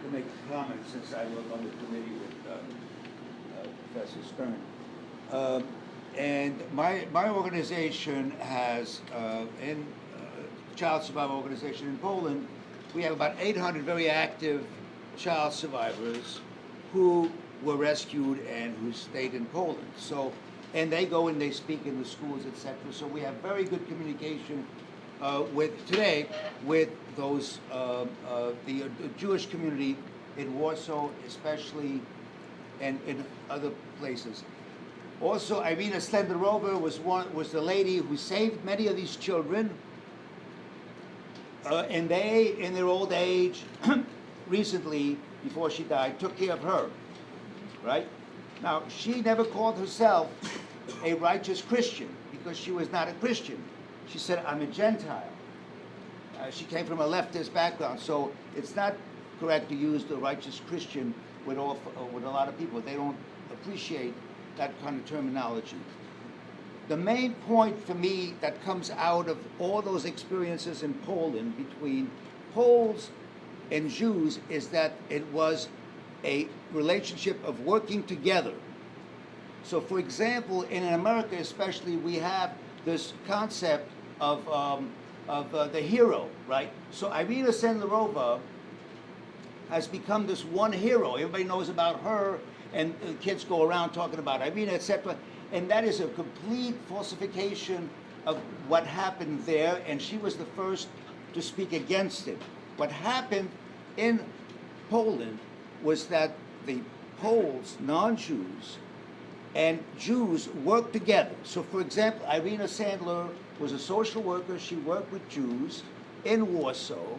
to make a comment since I work on the committee with Professor Stern. And my organization has, in Child Survivor Organization in Poland, we have about 800 very active child survivors who were rescued and who stayed in Poland. So, and they go and they speak in the schools, etc. So we have very good communication today with those the Jewish community in Warsaw, especially, and in other places. Also, Irina Slenderova was the lady who saved many of these children, and they, in their old age, recently, before she died, took care of her. Right? Now, she never called herself a righteous Christian because she was not a Christian. She said, "I'm a Gentile." She came from a leftist background, so it's not correct to use the righteous Christian with a lot of people. They don't appreciate that kind of terminology. The main point for me that comes out of all those experiences in Poland between Poles and Jews is that it was a relationship of working together. So, for example, in America especially, we have this concept of the hero, right? So Irina Sendlerova has become this one hero. Everybody knows about her, and kids go around talking about Irina, etc. And that is a complete falsification of what happened there, and she was the first to speak against it. What happened in Poland was that the Poles, non-Jews, and Jews worked together. So, for example, Irina Sandler was a social worker. She worked with Jews in Warsaw.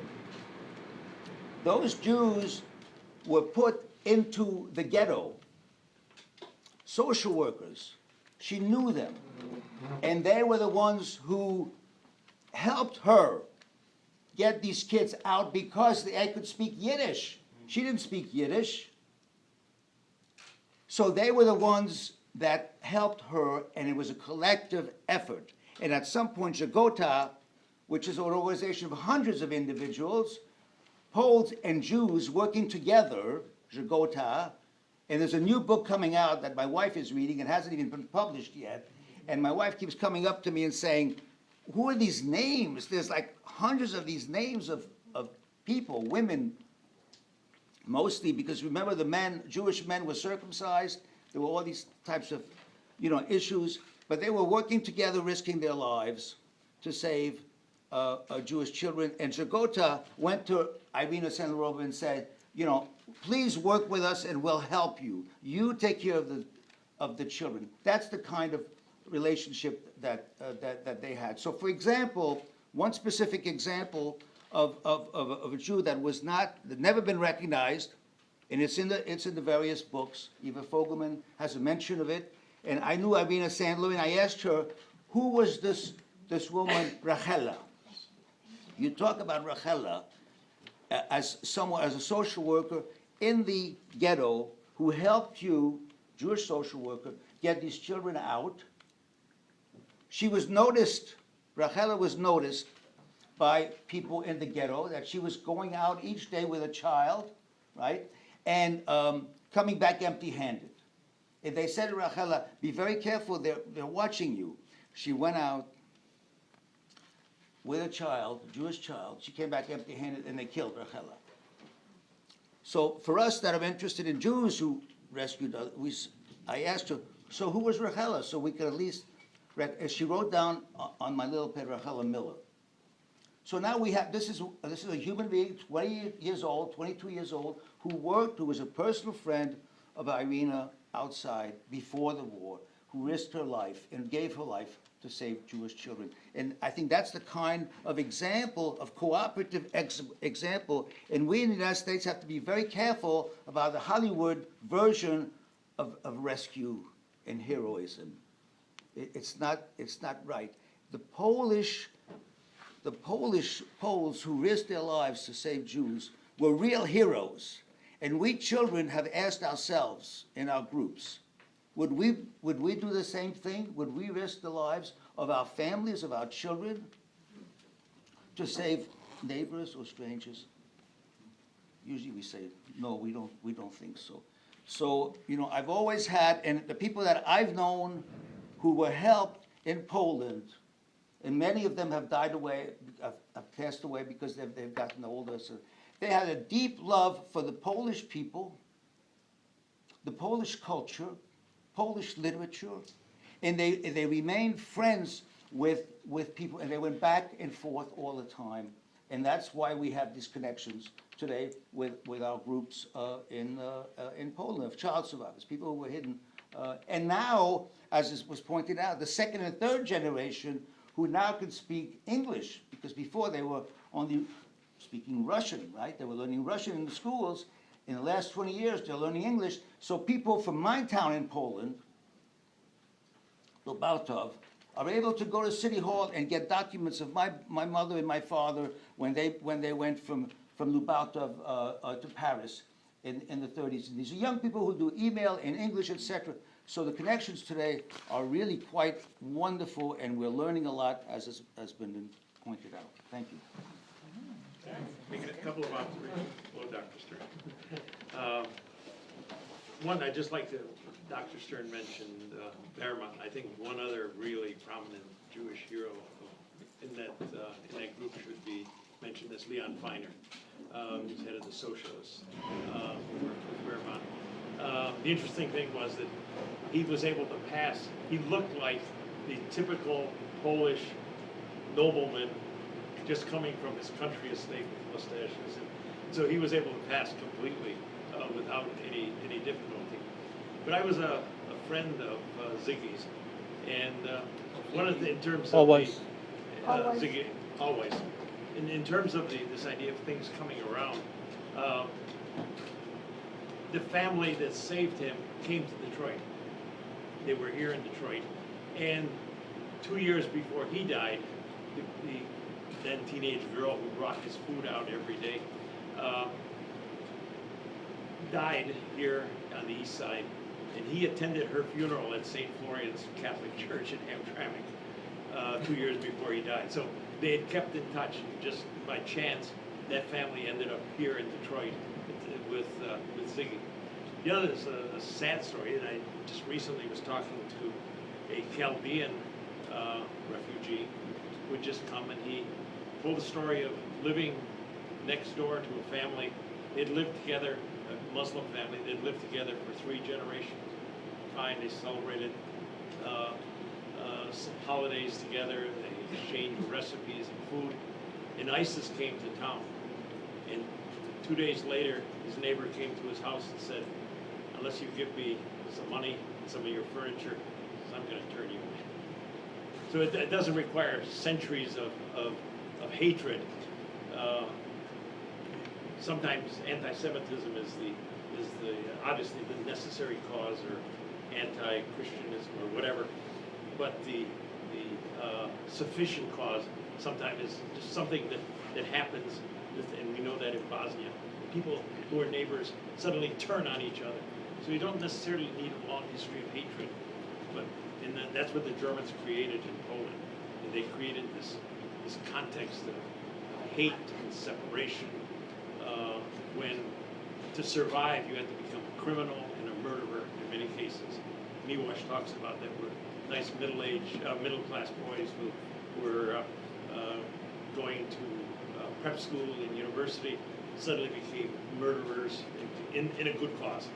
Those Jews were put into the ghetto. Social workers. She knew them. And they were the ones who helped her get these kids out because they could speak Yiddish. She didn't speak Yiddish. So they were the ones that helped her, and it was a collective effort. And at some point, Żegota, which is an organization of hundreds of individuals, Poles and Jews working together, Żegota, and there's a new book coming out that my wife is reading. It hasn't even been published yet. And my wife keeps coming up to me and saying, who are these names? There's like hundreds of these names of people, women, mostly, because remember the men, Jewish men were circumcised. There were all these types of, issues. But they were working together, risking their lives to save Jewish children. And Żegota went to Irina Sendlerova and said, please work with us and we'll help you. You take care of the children. That's the kind of relationship that they had. So, for example, one specific example of a Jew that never been recognized, and it's in the various books. Eva Fogelman has a mention of it, and I knew Irina Sandler, and I asked her, who was this woman, Rachela? You talk about Rachela as a social worker in the ghetto who helped you, Jewish social worker, get these children out. She was noticed, Rachela was noticed by people in the ghetto that she was going out each day with a child, right, and coming back empty-handed. And they said to Rachela, be very careful, they're watching you. She went out with a child, a Jewish child. She came back empty-handed, and they killed Rachela. So for us that are interested in Jews who rescued others, I asked her, so who was Rachela? So we could at least, she wrote down on my little pad, Rachela Miller. So now we have, this is a human being, 20 years old, 22 years old, who was a personal friend of Irina outside before the war, who risked her life and gave her life to save Jewish children. And I think that's the kind of example, of cooperative example, and we in the United States have to be very careful about the Hollywood version of rescue and heroism. It's not right. The Poles who risked their lives to save Jews were real heroes. And we children have asked ourselves in our groups, would we do the same thing? Would we risk the lives of our families, of our children, to save neighbors or strangers? usually we say, no, we don't think so. So, I've always had, and the people that I've known who were helped in Poland, and many of them have died away, have passed away because they've gotten older. So they had a deep love for the Polish people, the Polish culture, Polish literature, and they remained friends with people, and they went back and forth all the time. And that's why we have these connections today with our groups in Poland of child survivors, people who were hidden. And now, as was pointed out, the second and third generation who now can speak English, because before they were only speaking Russian, right? They were learning Russian in the schools. In the last 20 years, they're learning English. So people from my town in Poland, Lubartov, are able to go to City Hall and get documents of my mother and my father when they went from Lubartov to Paris in the 30s. And these are young people who do email in English, etc. So the connections today are really quite wonderful, and we're learning a lot, as has been pointed out. Thank you. Making a couple of observations. Hello, Dr. Stern. One, I'd just like to, Dr. Stern mentioned Wehrmacht. I think one other really prominent Jewish hero in that group should be mentioned is Leon Feiner, who's head of the socialists, who worked with Wehrmacht. The interesting thing was that he was able to pass, he looked like the typical Polish nobleman just coming from his country estate with mustaches. And so he was able to pass completely without any difficulty. But I was a friend of Ziggy's, and one of the, in terms of Always. Ziggy, always. In terms of this idea of things coming around, the family that saved him came to Detroit. They were here in Detroit, and 2 years before he died, the then teenage girl who brought his food out every day died here on the east side, and he attended her funeral at St. Florian's Catholic Church in Hamtramck 2 years before he died. So they had kept in touch. Just by chance, that family ended up here in Detroit with Ziggy. The other is a sad story, and I just recently was talking to a Chaldean refugee who had just come, and he told the story of living next door to a family. They'd lived together, a Muslim family. They'd lived together for 3 generations. Fine, they celebrated some holidays together. They exchanged recipes and food. And ISIS came to town. And 2 days later, his neighbor came to his house and said, "Unless you give me some money, some of your furniture, I'm going to turn you in." So it doesn't require centuries of hatred. Sometimes anti-Semitism is the obviously the necessary cause, or anti-Christianism or whatever, but the sufficient cause sometimes is just something that happens, and we know that in Bosnia. People who are neighbors suddenly turn on each other. So you don't necessarily need a long history of hatred, but that's what the Germans created in Poland. And they created this context of hate and separation, when to survive you had to become a criminal and a murderer in many cases. Miłosz talks about that we're nice middle-class boys who were going to prep school and university, suddenly became murderers in a good cause,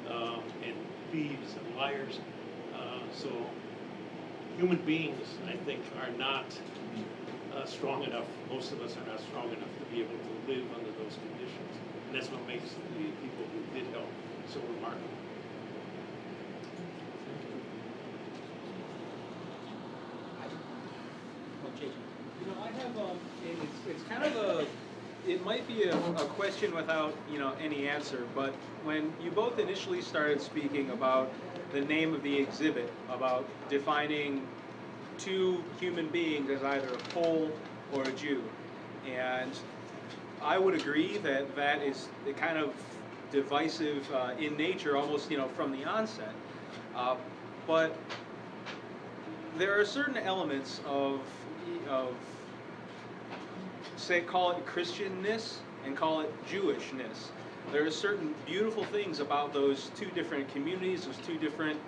and thieves and liars. So human beings, I think, are not strong enough. Most of us are not strong enough to be able to live under those conditions. And that's what makes the people who did help so remarkable. I have, it's kind of it might be a question without, any answer, but when you both initially started speaking about the name of the exhibit, about defining 2 human beings as either a Pole or a Jew, and I would agree that is kind of divisive in nature, almost, from the onset, but there are certain elements of say, call it Christianness and call it Jewishness. There are certain beautiful things about those two different communities, those two different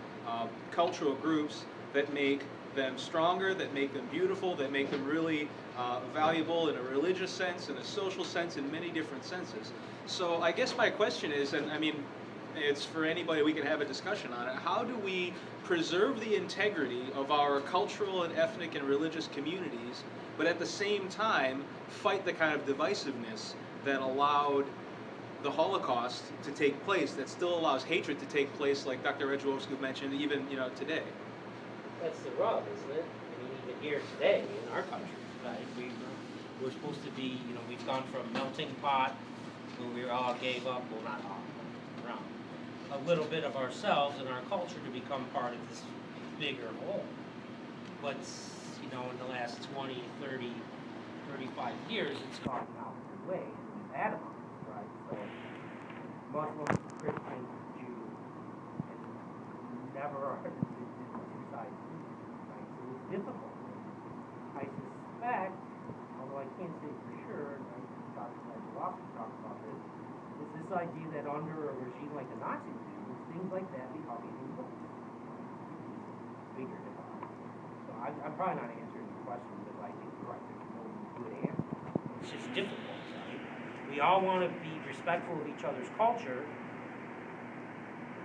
cultural groups that make them stronger, that make them beautiful, that make them really valuable in a religious sense, in a social sense, in many different senses. So I guess my question is, and I mean, it's for anybody, we can have a discussion on it, how do we preserve the integrity of our cultural and ethnic and religious communities, but at the same time fight the kind of divisiveness that allowed the Holocaust to take place, that still allows hatred to take place, like Dr. Redjewowski mentioned, even today? That's the rub, isn't it? I mean, even here today in our country, right? We're supposed to be, we've gone from melting pot where we all gave up, well, not all, but around, a little bit of ourselves and our culture to become part of this bigger whole. But, in the last 20, 30, 35 years, it's gone out of the way. We've had them, right? So, Muslim, Christian, Jew, and never are the two sides, right? So it's difficult. I suspect, although I can't say for sure, and I Dr. Redjewowski talked about this, is this idea that under a regime like the Nazi regime, things like that become even worse. Bigger divide. So I'm probably not answering the question because I think you're right, there's no good answer. It's just difficult, right? We all want to be respectful of each other's culture,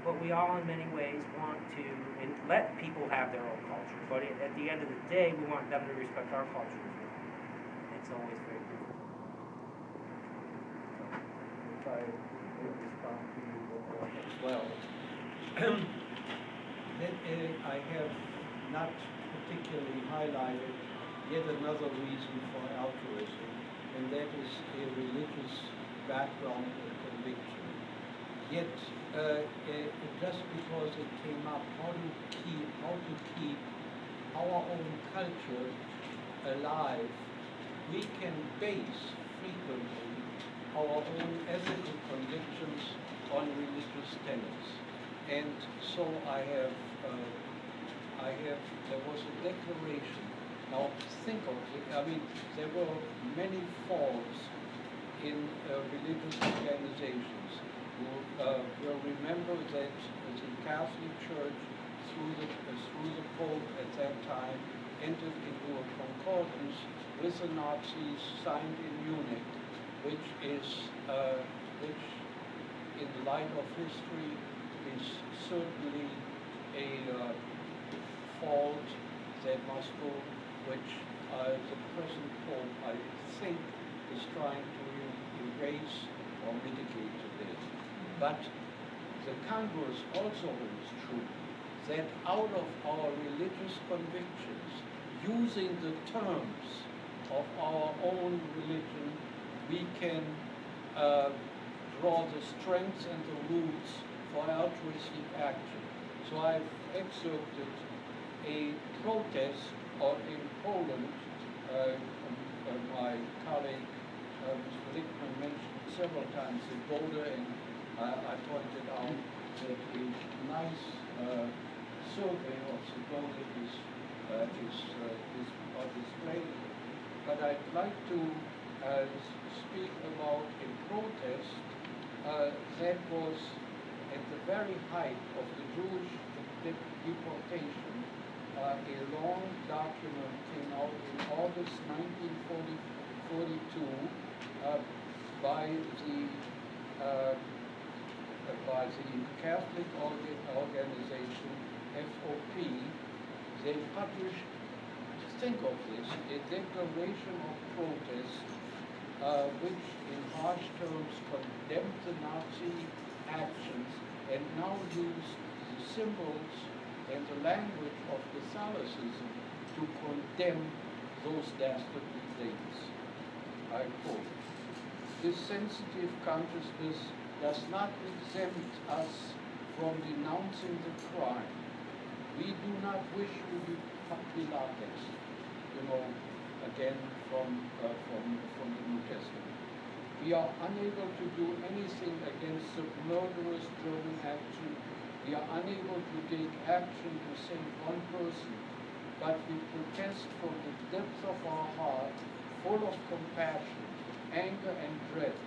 but we all in many ways want to let people have their own culture. But at the end of the day, we want them to respect our culture as well. It's always very difficult. If I will respond to you as well. Then I have not particularly highlighted yet another reason for altruism, and that is a religious background and conviction. Yet, just because it came up, how to keep our own culture alive, we can base frequently our own ethical convictions on religious tenets. And so there was a declaration. Now think of it, there were many falls in religious organizations. You'll remember that the Catholic Church, through the Pope at that time, entered into a concordance with the Nazis, signed in Munich, which in light of history is certainly a fault that must go, which the present Pope, I think, is trying to erase or mitigate today. But the converse also holds true, that out of our religious convictions, using the terms of our own religion, we can draw the strengths and the roots for altruistic action. So I've excerpted a protest in Poland. My colleague, Mr. Lichtman, mentioned several times the border, and I pointed out that a nice survey of the border is displayed. But I'd like to speak about a protest that was at the very height of the Jewish deportation. A long document came out in August 1942 by the Catholic organization FOP. They published, think of this, a declaration of protest which in harsh terms condemned the Nazi actions and now used the symbols and the language of Catholicism to condemn those dastardly things. I quote, "This sensitive consciousness does not exempt us from denouncing the crime. We do not wish to be Pilates," again from the New Testament. "We are unable to do anything against the murderous German action. We are unable to take action to save one person, but we protest from the depth of our heart, full of compassion, anger, and dread,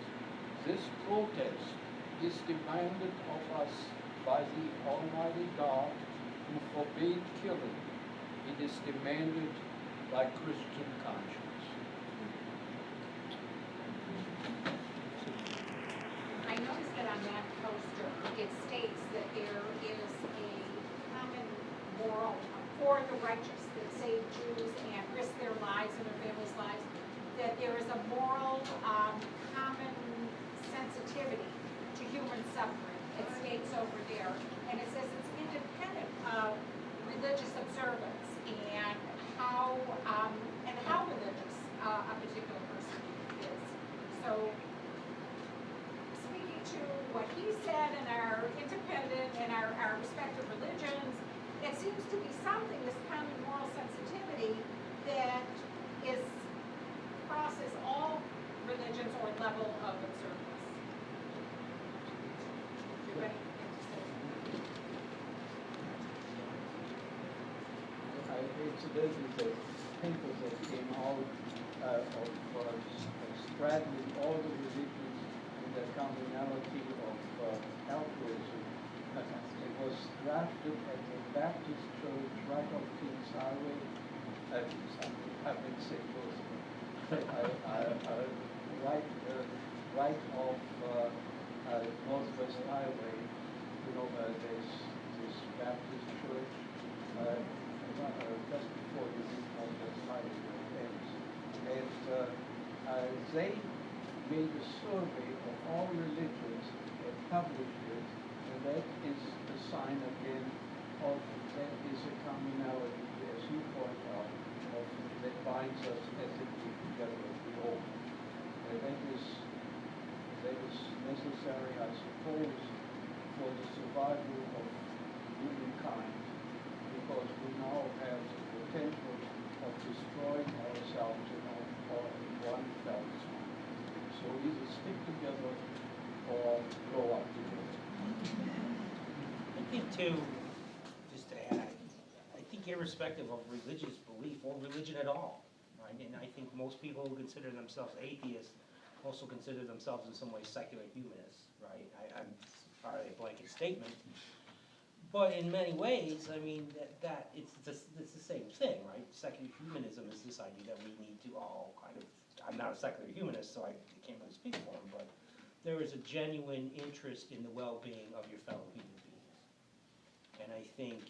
This protest is demanded of us by the Almighty God who forbade killing. It is demanded by Christian conscience. I noticed that on that poster, it states that there is a common moral for the righteous that save Jews and risk their lives and their families' lives, that there is a moral common sensitivity to human suffering. It states over there, and it says it's independent of religious observance and how religious a particular person is. So, speaking to what he said and our independent and our respective religions, it seems to be something, this common moral sensitivity that crosses all religions or level of observance. You ready? Incidentally, the papers that came out of straddling all the religions and the commonality of altruism. It was drafted at the Baptist Church right off Kings Highway. I've been saying those. Right off Northwest Highway. You know, there's this Baptist church. Just before you reach Northwest Highway, and they made a survey of all religions and published it, and that is the sign again of that is a commonality, as you point out, of that binds us ethically together as we all. And that is necessary, I suppose, for the survival of humankind, because we now have the potential of destroying ourselves in one fell swoop. So either stick together or blow up together. I think too, just to add, I think irrespective of religious belief or religion at all, right? And I think most people who consider themselves atheists also consider themselves in some way secular humanists, right? I'm probably a blanket statement. But in many ways, I mean, it's the same thing, right? Secular humanism is this idea that we need to all kind of, I'm not a secular humanist, so I can't really speak for him, but there is a genuine interest in the well-being of your fellow human beings. And I think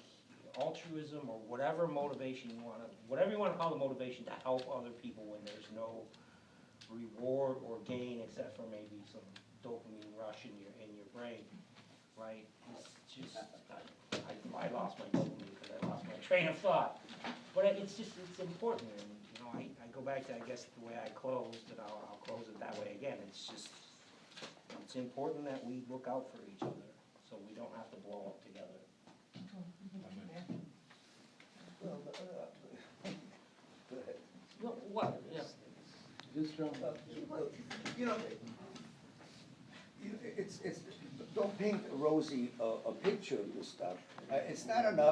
altruism or whatever motivation you want to, whatever you want to call the motivation to help other people when there's no reward or gain except for maybe some dopamine rush in your brain, right? It's just, I lost my dopamine because I lost my train of thought. But it's important, and you know, I go back to, I guess, the way I closed, and I'll close it that way again. It's important that we look out for each other, so we don't have to blow up together. Well, go ahead. No, what? Yeah. This gentleman. You know, it's don't paint a rosy a picture of this stuff. It's not enough